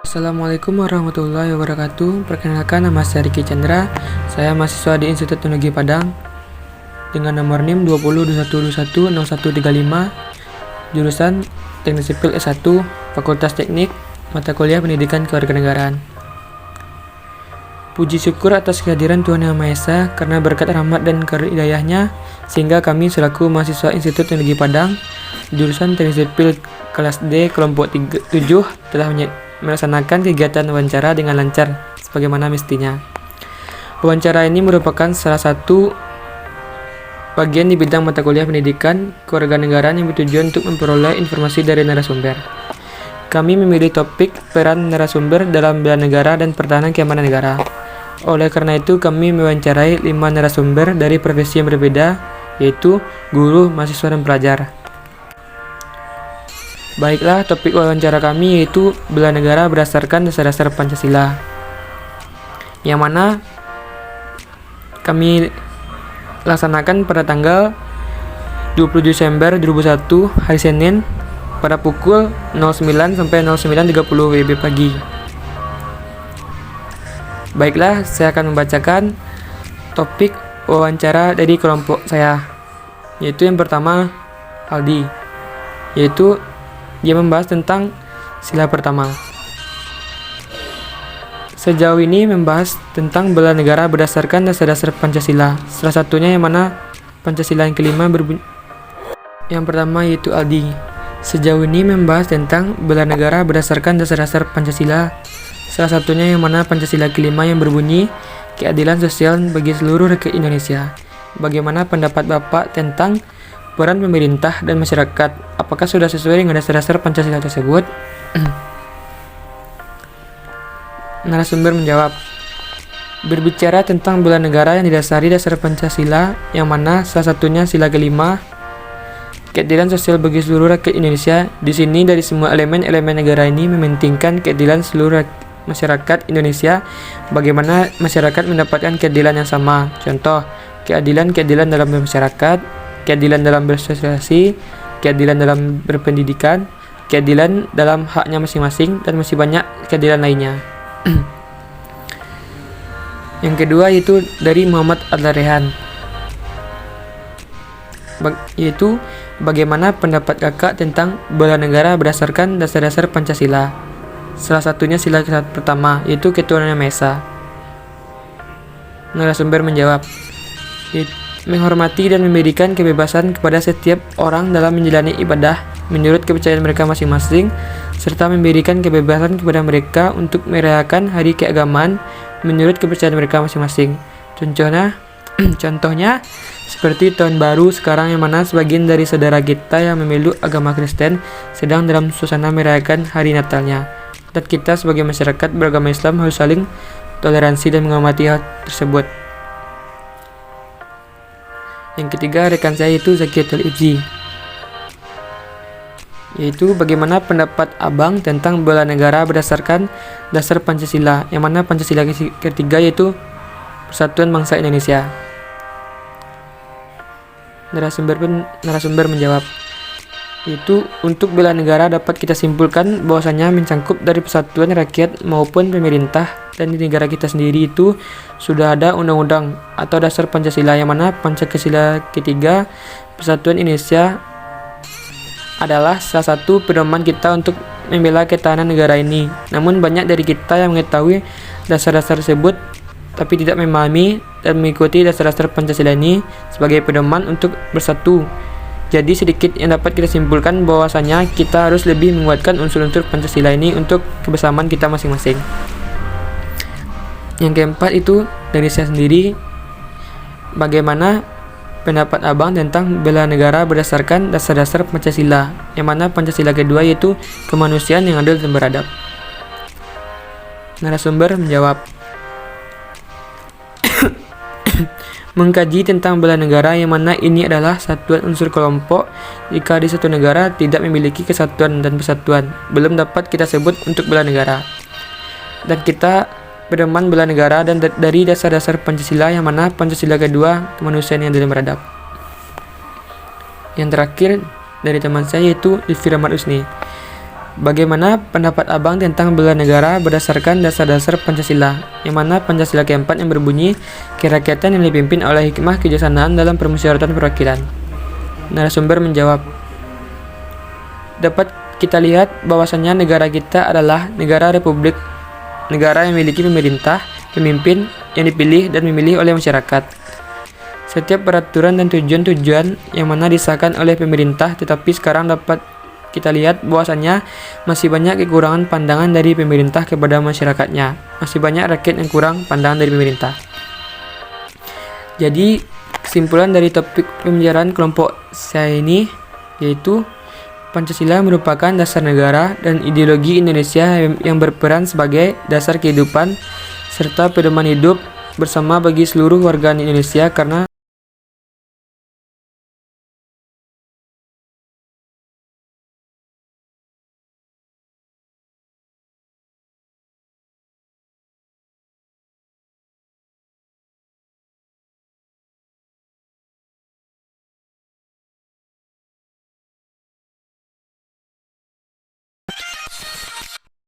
Assalamualaikum warahmatullahi wabarakatuh. Perkenalkan, nama saya Riki Chandra. Saya mahasiswa di Institut Teknologi Padang dengan nomor NIM 2021210135, jurusan Teknik Sipil S1, Fakultas Teknik, mata kuliah Pendidikan Kewarganegaraan. Puji syukur atas kehadiran Tuhan Yang Maha Esa, karena berkat rahmat dan hidayahnya sehingga kami selaku mahasiswa Institut Teknologi Padang jurusan Teknik Sipil kelas D kelompok 7 telah melaksanakan kegiatan wawancara dengan lancar sebagaimana mestinya. Wawancara ini merupakan salah satu bagian di bidang mata kuliah Pendidikan Kewarganegaraan yang bertujuan untuk memperoleh informasi dari narasumber. Kami memilih topik peran narasumber dalam bela negara dan pertahanan keamanan negara. Oleh karena itu, kami mewawancarai 5 narasumber dari profesi yang berbeda, yaitu guru, mahasiswa, dan pelajar. Baiklah, topik wawancara kami yaitu bela negara berdasarkan dasar-dasar Pancasila, yang mana kami laksanakan pada tanggal 20 Desember 2001 hari Senin pada pukul 09 sampai 09.30 WIB pagi. Baiklah, saya akan membacakan topik wawancara dari kelompok saya, yaitu yang pertama Aldi, yaitu dia membahas tentang sila pertama. Sejauh ini membahas tentang bela negara berdasarkan dasar-dasar Pancasila. Salah satunya yang mana Pancasila yang kelima berbunyi. Yang pertama yaitu Aldi. Sejauh ini membahas tentang bela negara berdasarkan dasar-dasar Pancasila. Salah satunya yang mana Pancasila kelima yang berbunyi keadilan sosial bagi seluruh rakyat Indonesia. Bagaimana pendapat Bapak tentang peran pemerintah dan masyarakat? Apakah sudah sesuai dengan dasar-dasar Pancasila tersebut? Narasumber menjawab, berbicara tentang bela negara yang didasari dasar Pancasila, yang mana salah satunya sila kelima, keadilan sosial bagi seluruh rakyat Indonesia. Di sini dari semua elemen-elemen negara ini mementingkan keadilan seluruh masyarakat Indonesia. Bagaimana masyarakat mendapatkan keadilan yang sama? Contoh, keadilan dalam masyarakat, keadilan dalam bersosialisasi, keadilan dalam berpendidikan, keadilan dalam haknya masing-masing, dan masih banyak keadilan lainnya. Yang kedua yaitu dari Muhammad Adlarehan, yaitu bagaimana pendapat kakak tentang bela negara berdasarkan dasar-dasar Pancasila. Salah satunya sila pertama, yaitu ketuhanan yang Maha Esa. Narasumber menjawab, menghormati dan memberikan kebebasan kepada setiap orang dalam menjalani ibadah menurut kepercayaan mereka masing-masing, serta memberikan kebebasan kepada mereka untuk merayakan hari keagamaan menurut kepercayaan mereka masing-masing. Contohnya seperti tahun baru sekarang, yang mana sebagian dari saudara kita yang memeluk agama Kristen sedang dalam suasana merayakan hari Natalnya. Dan kita sebagai masyarakat beragama Islam harus saling toleransi dan menghormati hal tersebut. Yang ketiga rekan saya itu Zakiatul Ibzi, yaitu bagaimana pendapat abang tentang bela negara berdasarkan dasar Pancasila, yang mana Pancasila ketiga yaitu Persatuan Bangsa Indonesia. Narasumber menjawab, itu untuk bela negara dapat kita simpulkan bahwasanya mencangkup dari persatuan rakyat maupun pemerintah, dan di negara kita sendiri itu sudah ada undang-undang atau dasar Pancasila, yang mana Pancasila ketiga Persatuan Indonesia adalah salah satu pedoman kita untuk membela ketahanan negara ini. Namun banyak dari kita yang mengetahui dasar-dasar tersebut tapi tidak memahami dan mengikuti dasar-dasar Pancasila ini sebagai pedoman untuk bersatu. Jadi sedikit yang dapat kita simpulkan bahwasanya kita harus lebih menguatkan unsur-unsur Pancasila ini untuk kebersamaan kita masing-masing. Yang keempat itu dari saya sendiri, bagaimana pendapat abang tentang bela negara berdasarkan dasar-dasar Pancasila, yang mana Pancasila kedua yaitu kemanusiaan yang adil dan beradab. Narasumber menjawab, mengkaji tentang bela negara, yang mana ini adalah satuan unsur kelompok. Jika di satu negara tidak memiliki kesatuan dan persatuan, belum dapat kita sebut untuk bela negara. Dan kita pedoman bela negara dan dari dasar-dasar Pancasila, yang mana Pancasila kedua kemanusiaan yang adil dan beradab. Yang terakhir dari teman saya yaitu Lutfi Rahmat Husni, bagaimana pendapat Abang tentang bela negara berdasarkan dasar-dasar Pancasila, yang mana Pancasila keempat yang berbunyi, kerakyatan yang dipimpin oleh hikmah kebijaksanaan dalam permusyawaratan perwakilan. Narasumber menjawab, dapat kita lihat bahwasannya negara kita adalah negara republik, negara yang memiliki pemerintah, pemimpin yang dipilih dan memilih oleh masyarakat. Setiap peraturan dan tujuan-tujuan yang mana disahkan oleh pemerintah, tetapi sekarang dapat kita lihat bahwasannya masih banyak kekurangan pandangan dari pemerintah kepada masyarakatnya. Masih banyak rakyat yang kurang pandangan dari pemerintah. Jadi, kesimpulan dari topik pembicaraan kelompok saya ini yaitu Pancasila merupakan dasar negara dan ideologi Indonesia yang berperan sebagai dasar kehidupan serta pedoman hidup bersama bagi seluruh warga Indonesia, karena